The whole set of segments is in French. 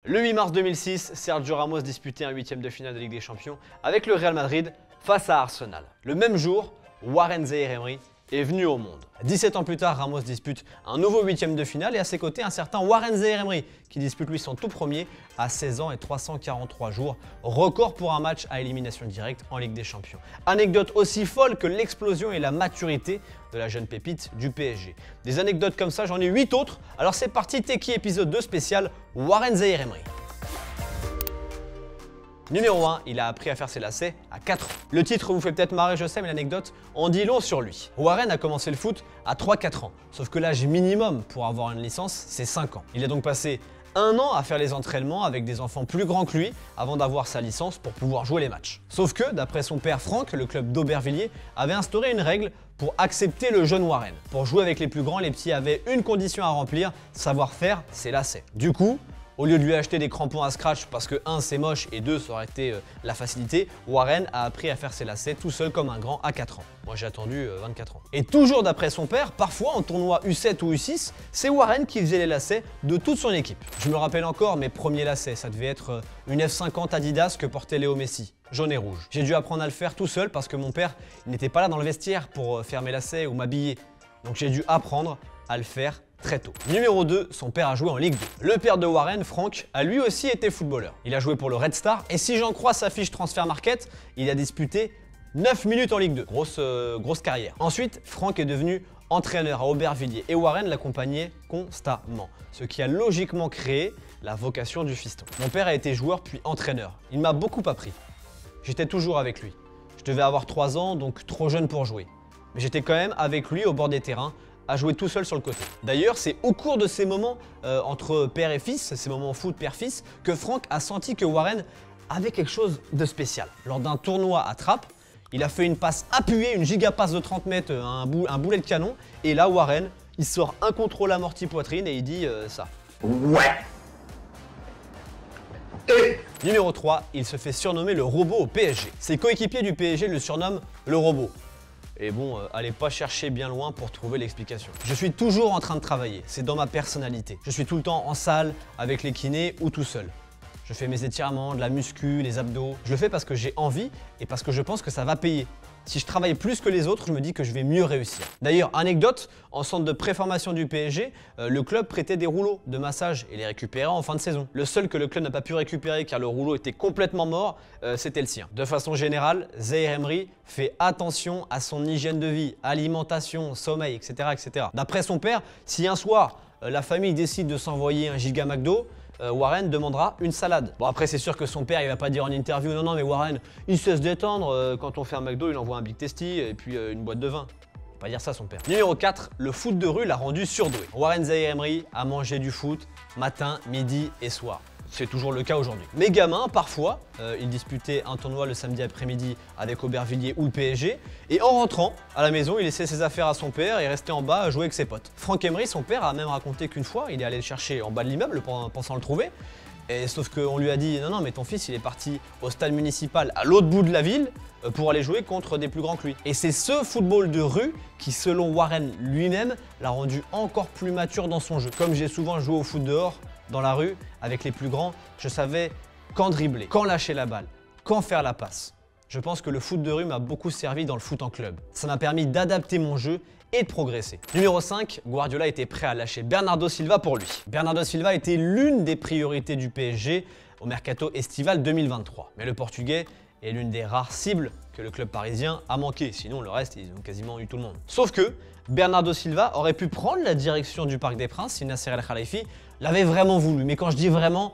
Le 8 mars 2006, Sergio Ramos disputait un huitième de finale de Ligue des Champions avec le Real Madrid face à Arsenal. Le même jour, Warren Zaïre-Emery est venu au monde. 17 ans plus tard, Ramos dispute un nouveau huitième de finale et à ses côtés un certain Warren Zaïre-Emery qui dispute lui son tout premier à 16 ans et 343 jours, record pour un match à élimination directe en Ligue des Champions. Anecdote aussi folle que l'explosion et la maturité de la jeune pépite du PSG. Des anecdotes comme ça, j'en ai 8 autres, alors c'est parti, Teki épisode 2 spécial Warren Zaïre-Emery. Numéro 1, il a appris à faire ses lacets à 4 ans. Le titre vous fait peut-être marrer, je sais, mais l'anecdote en dit long sur lui. Warren a commencé le foot à 3-4 ans, sauf que l'âge minimum pour avoir une licence, c'est 5 ans. Il a donc passé 1 an à faire les entraînements avec des enfants plus grands que lui avant d'avoir sa licence pour pouvoir jouer les matchs. Sauf que, d'après son père Franck, le club d'Aubervilliers avait instauré une règle pour accepter le jeune Warren. Pour jouer avec les plus grands, les petits avaient une condition à remplir, savoir faire ses lacets. Du coup, au lieu de lui acheter des crampons à scratch parce que 1 c'est moche et 2 ça aurait été la facilité, Warren a appris à faire ses lacets tout seul comme un grand à 4 ans. Moi j'ai attendu 24 ans. Et toujours d'après son père, parfois en tournoi U7 ou U6, c'est Warren qui faisait les lacets de toute son équipe. Je me rappelle encore mes premiers lacets, ça devait être une F50 Adidas que portait Léo Messi, jaune et rouge. J'ai dû apprendre à le faire tout seul parce que mon père n'était pas là dans le vestiaire pour faire mes lacets ou m'habiller. Donc j'ai dû apprendre à le faire très tôt. Numéro 2, son père a joué en Ligue 2. Le père de Warren, Franck, a lui aussi été footballeur. Il a joué pour le Red Star et si j'en crois sa fiche Transfer Market, il a disputé 9 minutes en Ligue 2. Grosse carrière. Ensuite, Franck est devenu entraîneur à Aubervilliers et Warren l'accompagnait constamment, ce qui a logiquement créé la vocation du fiston. Mon père a été joueur puis entraîneur. Il m'a beaucoup appris. J'étais toujours avec lui. Je devais avoir 3 ans, donc trop jeune pour jouer. Mais j'étais quand même avec lui au bord des terrains, à jouer tout seul sur le côté. D'ailleurs, c'est au cours de ces moments entre père et fils, ces moments foot père-fils, que Franck a senti que Warren avait quelque chose de spécial. Lors d'un tournoi à Trappes, il a fait une passe appuyée, une giga passe de 30 mètres, un boulet de canon, et là Warren, il sort un contrôle amorti poitrine et il dit ça. Ouais. Numéro 3, il se fait surnommer le robot au PSG. Ses coéquipiers du PSG le surnomment le robot. Et bon, allez pas chercher bien loin pour trouver l'explication. Je suis toujours en train de travailler, c'est dans ma personnalité. Je suis tout le temps en salle, avec les kinés ou tout seul. Je fais mes étirements, de la muscu, les abdos. Je le fais parce que j'ai envie et parce que je pense que ça va payer. Si je travaille plus que les autres, je me dis que je vais mieux réussir. D'ailleurs, anecdote, en centre de préformation du PSG, le club prêtait des rouleaux de massage et les récupérait en fin de saison. Le seul que le club n'a pas pu récupérer car le rouleau était complètement mort, c'était le sien. De façon générale, Zaïre-Emery fait attention à son hygiène de vie, alimentation, sommeil, etc. etc. D'après son père, si un soir, la famille décide de s'envoyer un giga McDo, Warren demandera une salade. Bon après c'est sûr que son père il va pas dire en interview non mais Warren il sait se détendre, quand on fait un McDo il envoie un Big Tasty et puis une boîte de vin. Il va pas dire ça son père. Numéro 4, le foot de rue l'a rendu surdoué. Warren Zaïre-Emery a mangé du foot matin, midi et soir. C'est toujours le cas aujourd'hui. Mais gamin, parfois, il disputait un tournoi le samedi après-midi avec Aubervilliers ou le PSG. Et en rentrant à la maison, il laissait ses affaires à son père et restait en bas à jouer avec ses potes. Franck Emery, son père, a même raconté qu'une fois, il est allé le chercher en bas de l'immeuble pensant le trouver. Et sauf qu'on lui a dit non mais ton fils il est parti au stade municipal à l'autre bout de la ville pour aller jouer contre des plus grands que lui. Et c'est ce football de rue qui selon Warren lui-même l'a rendu encore plus mature dans son jeu. Comme j'ai souvent joué au foot dehors, dans la rue, avec les plus grands, je savais quand dribbler, quand lâcher la balle, quand faire la passe. Je pense que le foot de rue m'a beaucoup servi dans le foot en club. Ça m'a permis d'adapter mon jeu et de progresser. Numéro 5, Guardiola était prêt à lâcher Bernardo Silva pour lui. Bernardo Silva était l'une des priorités du PSG au mercato estival 2023. Mais le Portugais est l'une des rares cibles que le club parisien a manqué. Sinon, le reste, ils ont quasiment eu tout le monde. Sauf que Bernardo Silva aurait pu prendre la direction du Parc des Princes si Nasser El Khelaifi l'avait vraiment voulu. Mais quand je dis vraiment,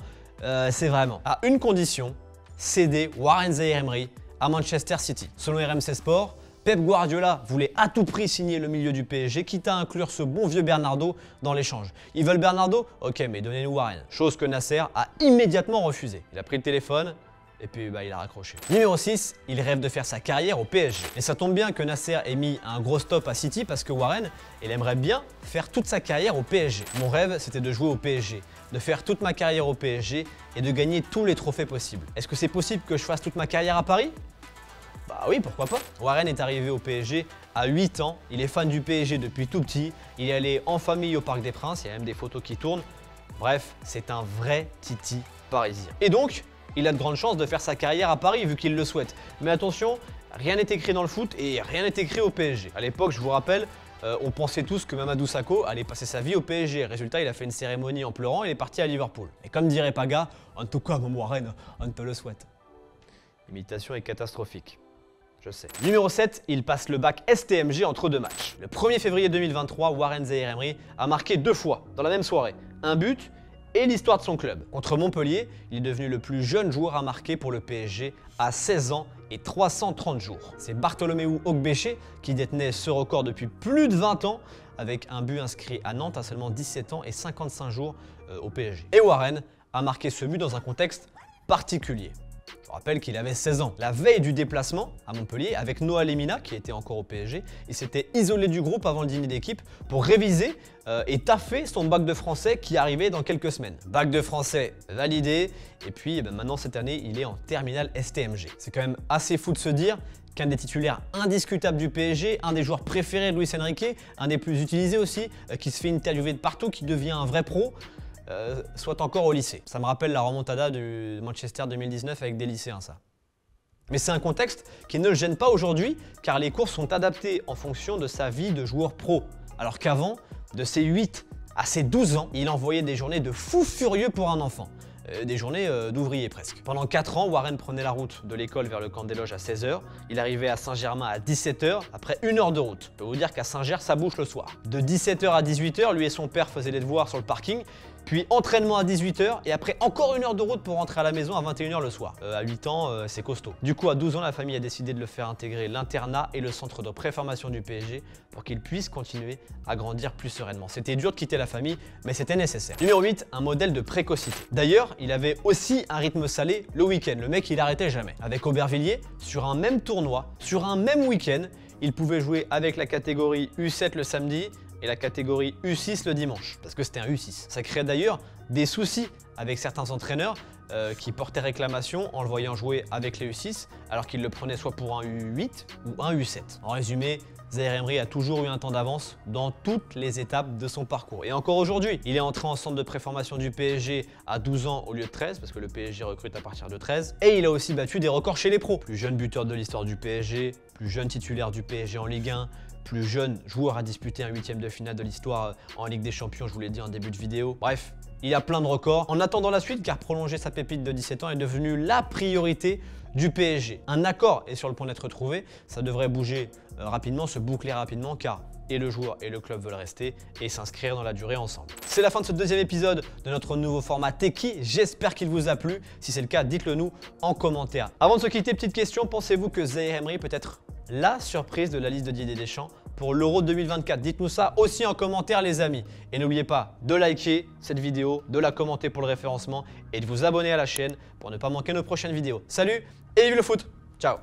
c'est vraiment. À une condition, céder Warren Zaïre-Emery à Manchester City. Selon RMC Sport, Pep Guardiola voulait à tout prix signer le milieu du PSG, quitte à inclure ce bon vieux Bernardo dans l'échange. Ils veulent Bernardo? Ok, mais donnez-nous Warren. Chose que Nasser a immédiatement refusé. Il a pris le téléphone et puis il a raccroché. Numéro 6, il rêve de faire sa carrière au PSG. Et ça tombe bien que Nasser ait mis un gros stop à City parce que Warren, il aimerait bien faire toute sa carrière au PSG. Mon rêve, c'était de jouer au PSG, de faire toute ma carrière au PSG et de gagner tous les trophées possibles. Est-ce que c'est possible que je fasse toute ma carrière à Paris? Bah oui, pourquoi pas. Warren est arrivé au PSG à 8 ans, il est fan du PSG depuis tout petit, il est allé en famille au Parc des Princes, il y a même des photos qui tournent. Bref, c'est un vrai titi parisien. Et donc, il a de grandes chances de faire sa carrière à Paris vu qu'il le souhaite. Mais attention, rien n'est écrit dans le foot et rien n'est écrit au PSG. À l'époque, je vous rappelle, on pensait tous que Mamadou Sakho allait passer sa vie au PSG. Résultat, il a fait une cérémonie en pleurant et il est parti à Liverpool. Et comme dirait Paga, en tout cas, mon Warren, on te le souhaite. L'imitation est catastrophique. Je sais. Numéro 7, il passe le bac STMG entre 2 matchs. Le 1er février 2023, Warren Zaïre-Emery a marqué 2 fois dans la même soirée. Un but et l'histoire de son club. Contre Montpellier, il est devenu le plus jeune joueur à marquer pour le PSG à 16 ans et 330 jours. C'est Bartholoméu Ogbéché qui détenait ce record depuis plus de 20 ans avec un but inscrit à Nantes à seulement 17 ans et 55 jours au PSG. Et Warren a marqué ce but dans un contexte particulier. Je rappelle qu'il avait 16 ans. La veille du déplacement à Montpellier, avec Noah Lemina, qui était encore au PSG, il s'était isolé du groupe avant le dîner d'équipe pour réviser et taffer son bac de français qui arrivait dans quelques semaines. Bac de français validé, et puis maintenant cette année, il est en terminale STMG. C'est quand même assez fou de se dire qu'un des titulaires indiscutables du PSG, un des joueurs préférés de Luis Enrique, un des plus utilisés aussi, qui se fait interviewer de partout, qui devient un vrai pro, soit encore au lycée. Ça me rappelle la remontada du Manchester 2019 avec des lycéens, ça. Mais c'est un contexte qui ne le gêne pas aujourd'hui, car les cours sont adaptés en fonction de sa vie de joueur pro. Alors qu'avant, de ses 8 à ses 12 ans, il envoyait des journées de fou furieux pour un enfant. Des journées d'ouvrier presque. Pendant 4 ans, Warren prenait la route de l'école vers le camp des loges à 16 h. Il arrivait à Saint-Germain à 17 h, après 1 heure de route. Je peux vous dire qu'à Saint-Ger, ça bouge le soir. De 17 h à 18 h, lui et son père faisaient les devoirs sur le parking, puis entraînement à 18 h, et après encore 1 heure de route pour rentrer à la maison à 21 h le soir. À 8 ans, c'est costaud. Du coup, à 12 ans, la famille a décidé de le faire intégrer l'internat et le centre de préformation du PSG pour qu'il puisse continuer à grandir plus sereinement. C'était dur de quitter la famille, mais c'était nécessaire. Numéro 8, un modèle de précocité. D'ailleurs, il avait aussi un rythme salé le week-end. Le mec, il arrêtait jamais. Avec Aubervilliers, sur un même tournoi, sur un même week-end, il pouvait jouer avec la catégorie U7 le samedi et la catégorie U6 le dimanche, parce que c'était un U6. Ça créait d'ailleurs des soucis avec certains entraîneurs qui portaient réclamation en le voyant jouer avec les U6, alors qu'ils le prenaient soit pour un U8 ou un U7. En résumé, Zaïre-Emery a toujours eu un temps d'avance dans toutes les étapes de son parcours. Et encore aujourd'hui, il est entré en centre de préformation du PSG à 12 ans au lieu de 13, parce que le PSG recrute à partir de 13. Et il a aussi battu des records chez les pros. Plus jeune buteur de l'histoire du PSG, plus jeune titulaire du PSG en Ligue 1, plus jeune joueur à disputer un 8e de finale de l'histoire en Ligue des Champions, je vous l'ai dit en début de vidéo. Bref, il a plein de records. En attendant la suite, car prolonger sa pépite de 17 ans est devenu la priorité du PSG. Un accord est sur le point d'être trouvé, ça devrait bouger rapidement, se boucler rapidement, car et le joueur et le club veulent rester et s'inscrire dans la durée ensemble. C'est la fin de ce deuxième épisode de notre nouveau format Techie. J'espère qu'il vous a plu. Si c'est le cas, dites-le nous en commentaire. Avant de se quitter, petite question, pensez-vous que Zaïre-Emery peut être la surprise de la liste de Didier Deschamps pour l'Euro 2024? Dites-nous ça aussi en commentaire, les amis. Et n'oubliez pas de liker cette vidéo, de la commenter pour le référencement et de vous abonner à la chaîne pour ne pas manquer nos prochaines vidéos. Salut et vive le foot! Ciao!